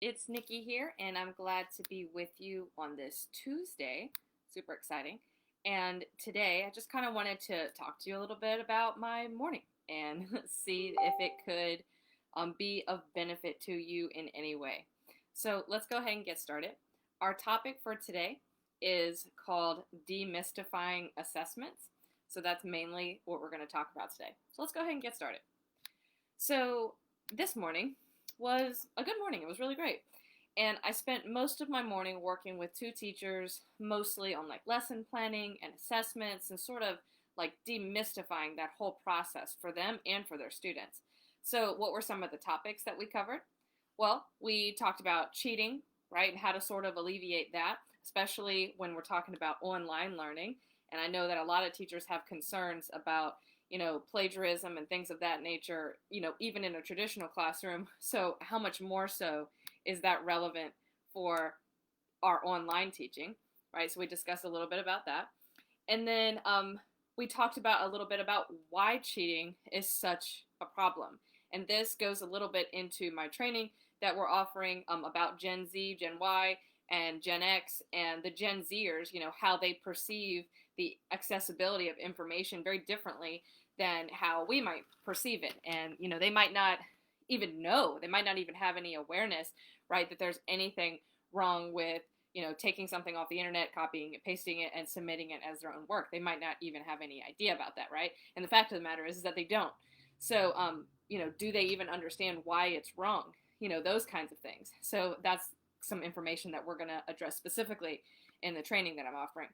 It's Nikki here, and I'm glad to be with you on this Tuesday. Super exciting. And today, I just kind of wanted to talk to you a little bit about my morning and see if it could be of benefit to you in any way. So, let's go ahead and get started. Our topic for today is called Demystifying Assessments. So, that's mainly what we're going to talk about today. So, let's go ahead and get started. So, this morning was a good morning. It was really great. And I spent most of my morning working with two teachers, mostly on like lesson planning and assessments and sort of like demystifying that whole process for them and for their students. So, what were some of the topics that we covered? Well, we talked about cheating, right, and how to sort of alleviate that, especially when we're talking about online learning. And I know that a lot of teachers have concerns about plagiarism and things of that nature, even in a traditional classroom. So, how much more so is that relevant for our online teaching, right? So, we discussed a little bit about that. And then we talked about a little bit about why cheating is such a problem. And this goes a little bit into my training that we're offering about Gen Z, Gen Y, and Gen X, and the Gen Zers, how they perceive the accessibility of information very differently than how we might perceive it. And, they might not even know, they might not even have any awareness, right, that there's anything wrong with, taking something off the internet, copying it, pasting it, and submitting it as their own work. They might not even have any idea about that, right? And the fact of the matter is that they don't. So, do they even understand why it's wrong? Those kinds of things. So that's some information that we're going to address specifically in the training that I'm offering.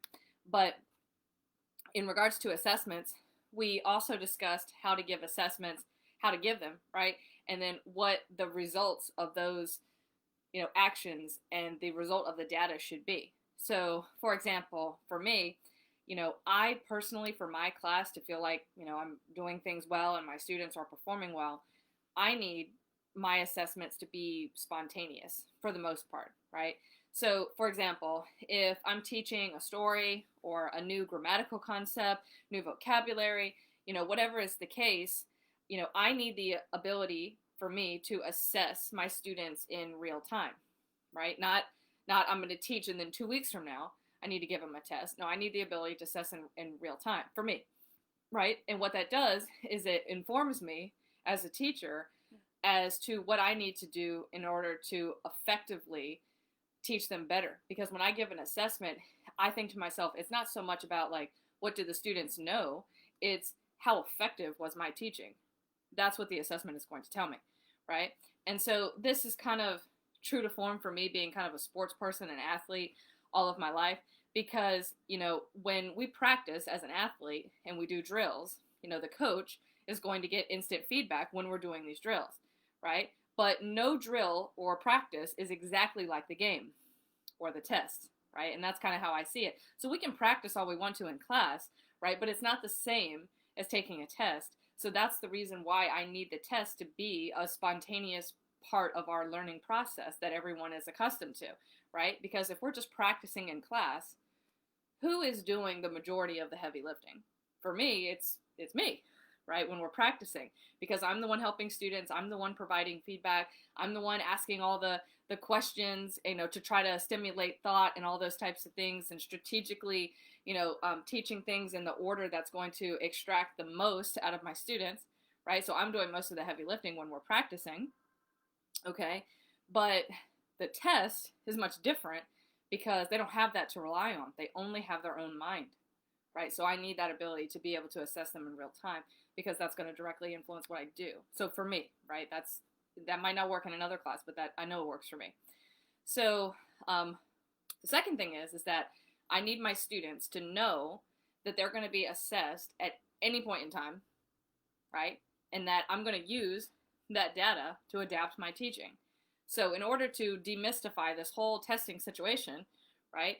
But in regards to assessments, we also discussed how to give assessments, how to give them, right? And then what the results of those, actions and the result of the data should be. So, for example, for me, I personally, for my class to feel like, I'm doing things well and my students are performing well, I need my assessments to be spontaneous for the most part, right? So, for example, if I'm teaching a story or a new grammatical concept, new vocabulary, whatever is the case, I need the ability for me to assess my students in real time, right? Not I'm going to teach and then 2 weeks from now I need to give them a test. No, I need the ability to assess in real time for me, right? And what that does is it informs me as a teacher as to what I need to do in order to effectively teach them better. Because when I give an assessment, I think to myself, it's not so much about like, what do the students know? It's how effective was my teaching? That's what the assessment is going to tell me, right? And so this is kind of true to form for me, being kind of a sports person and athlete all of my life, because, when we practice as an athlete and we do drills, the coach is going to get instant feedback when we're doing these drills, right? But no drill or practice is exactly like the game or the test, right? And that's kind of how I see it. So we can practice all we want to in class, right? But it's not the same as taking a test. So that's the reason why I need the test to be a spontaneous part of our learning process that everyone is accustomed to, right? Because if we're just practicing in class, who is doing the majority of the heavy lifting? For me, it's me, right? When we're practicing, because I'm the one helping students, I'm the one providing feedback, I'm the one asking all the questions, to try to stimulate thought and all those types of things, and strategically, teaching things in the order that's going to extract the most out of my students, right? So I'm doing most of the heavy lifting when we're practicing, okay? But the test is much different because they don't have that to rely on. They only have their own mind, right? So I need that ability to be able to assess them in real time, because that's going to directly influence what I do. So for me, right, that might not work in another class, but that I know it works for me. So the second thing is that I need my students to know that they're going to be assessed at any point in time, right? And that I'm going to use that data to adapt my teaching. So in order to demystify this whole testing situation, right,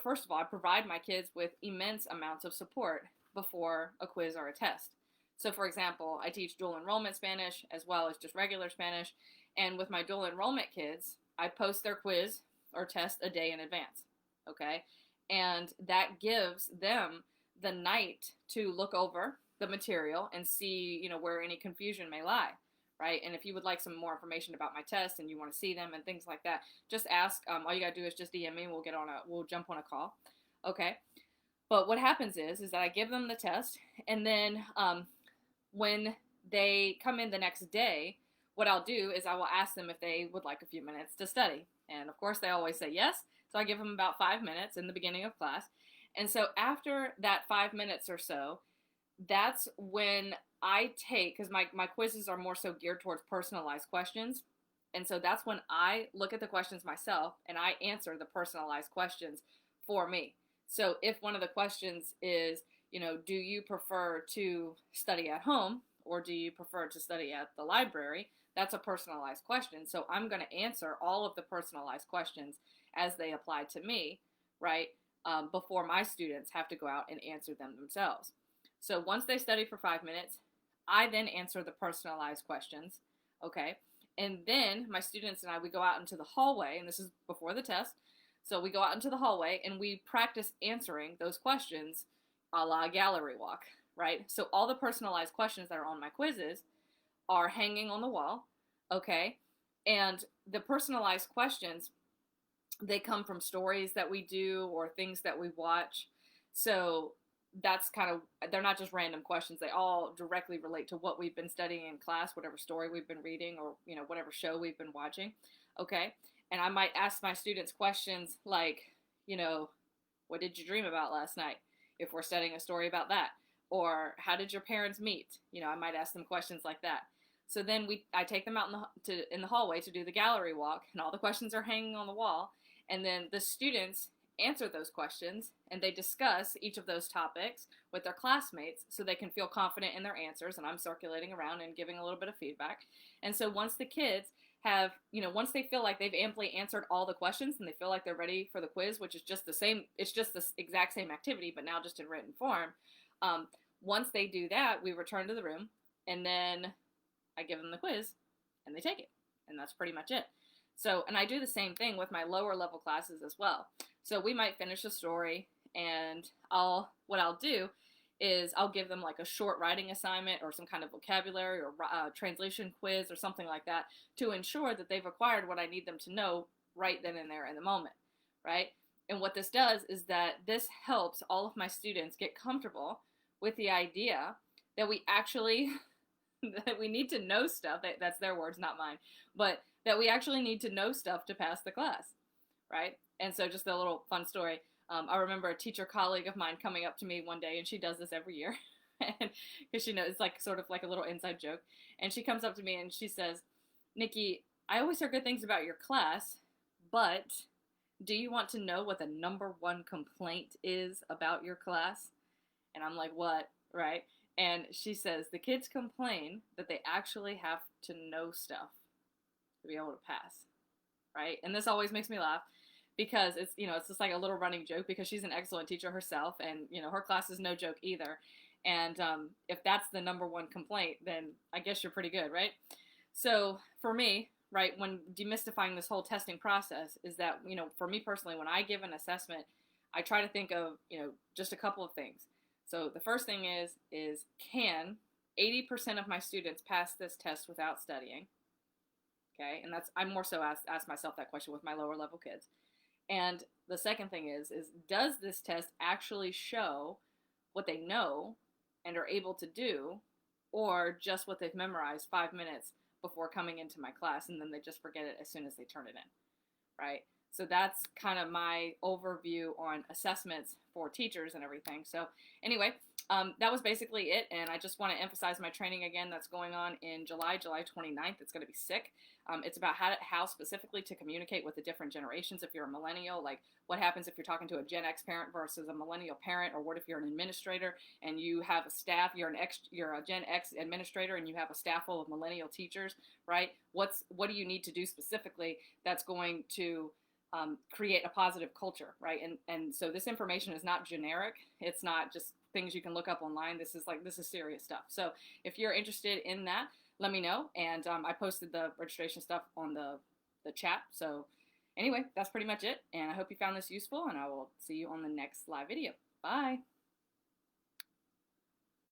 first of all, I provide my kids with immense amounts of support before a quiz or a test. So for example, I teach dual enrollment Spanish as well as just regular Spanish. And with my dual enrollment kids, I post their quiz or test a day in advance, okay? And that gives them the night to look over the material and see, where any confusion may lie, right? And if you would like some more information about my test and you want to see them and things like that, just ask. All you gotta do is just DM me and we'll jump on a call. Okay. But what happens is that I give them the test, and then when they come in the next day, what I'll do is I will ask them if they would like a few minutes to study. And of course, they always say yes. So I give them about 5 minutes in the beginning of class. And so after that 5 minutes or so, that's when I take, because my quizzes are more so geared towards personalized questions. And so that's when I look at the questions myself and I answer the personalized questions for me. So if one of the questions is, do you prefer to study at home or do you prefer to study at the library? That's a personalized question. So I'm going to answer all of the personalized questions as they apply to me, right? Before my students have to go out and answer them themselves. So once they study for 5 minutes, I then answer the personalized questions, okay? And then my students and I, we go out into the hallway, and this is before the test. So we go out into the hallway and we practice answering those questions a la gallery walk, right? So all the personalized questions that are on my quizzes are hanging on the wall, okay? And the personalized questions, they come from stories that we do or things that we watch. So that's they're not just random questions. They all directly relate to what we've been studying in class, whatever story we've been reading or, whatever show we've been watching, okay? And I might ask my students questions like, what did you dream about last night? If we're studying a story about that. Or how did your parents meet? I might ask them questions like that. So then I take them out in the hallway to do the gallery walk, and all the questions are hanging on the wall. And then the students answer those questions, and they discuss each of those topics with their classmates so they can feel confident in their answers, and I'm circulating around and giving a little bit of feedback. And so once the kids have, once they feel like they've amply answered all the questions and they feel like they're ready for the quiz, which is just the same, it's just the exact same activity, but now just in written form. Once they do that, we return to the room, and then I give them the quiz, and they take it, and that's pretty much it. So, and I do the same thing with my lower level classes as well. So we might finish a story, and what I'll do is I'll give them like a short writing assignment or some kind of vocabulary or translation quiz or something like that to ensure that they've acquired what I need them to know right then and there in the moment, right? And what this does is that this helps all of my students get comfortable with the idea that we actually, that we need to know stuff, that's their words, not mine, but that we actually need to know stuff to pass the class, right? And so just a little fun story. I remember a teacher colleague of mine coming up to me one day, and she does this every year, because she knows it's like sort of like a little inside joke. And she comes up to me and she says, "Nikki, I always hear good things about your class, but do you want to know what the number one complaint is about your class?" And I'm like, "What?" Right? And she says, "The kids complain that they actually have to know stuff to be able to pass." Right? And this always makes me laugh, because it's, it's just like a little running joke, because she's an excellent teacher herself, and, her class is no joke either. And if that's the number one complaint, then I guess you're pretty good, right? So for me, right, when demystifying this whole testing process is that, for me personally, when I give an assessment, I try to think of, just a couple of things. So the first thing is can 80% of my students pass this test without studying? Okay, and I more so ask myself that question with my lower level kids. And the second thing is does this test actually show what they know and are able to do, or just what they've memorized 5 minutes before coming into my class, and then they just forget it as soon as they turn it in, right? So that's kind of my overview on assessments for teachers and everything. So anyway, that was basically it. And I just want to emphasize my training again that's going on in July 29th. It's going to be sick. It's about how specifically to communicate with the different generations. If you're a millennial, like what happens if you're talking to a Gen X parent versus a millennial parent, or what if you're an administrator and you have a staff, you're a Gen X administrator and you have a staff full of millennial teachers, right? What do you need to do specifically that's going to create a positive culture, right? And so this information is not generic. It's not just things you can look up online. This is serious stuff. So if you're interested in that, let me know. And I posted the registration stuff on the chat. So anyway, that's pretty much it. And I hope you found this useful, and I will see you on the next live video. Bye.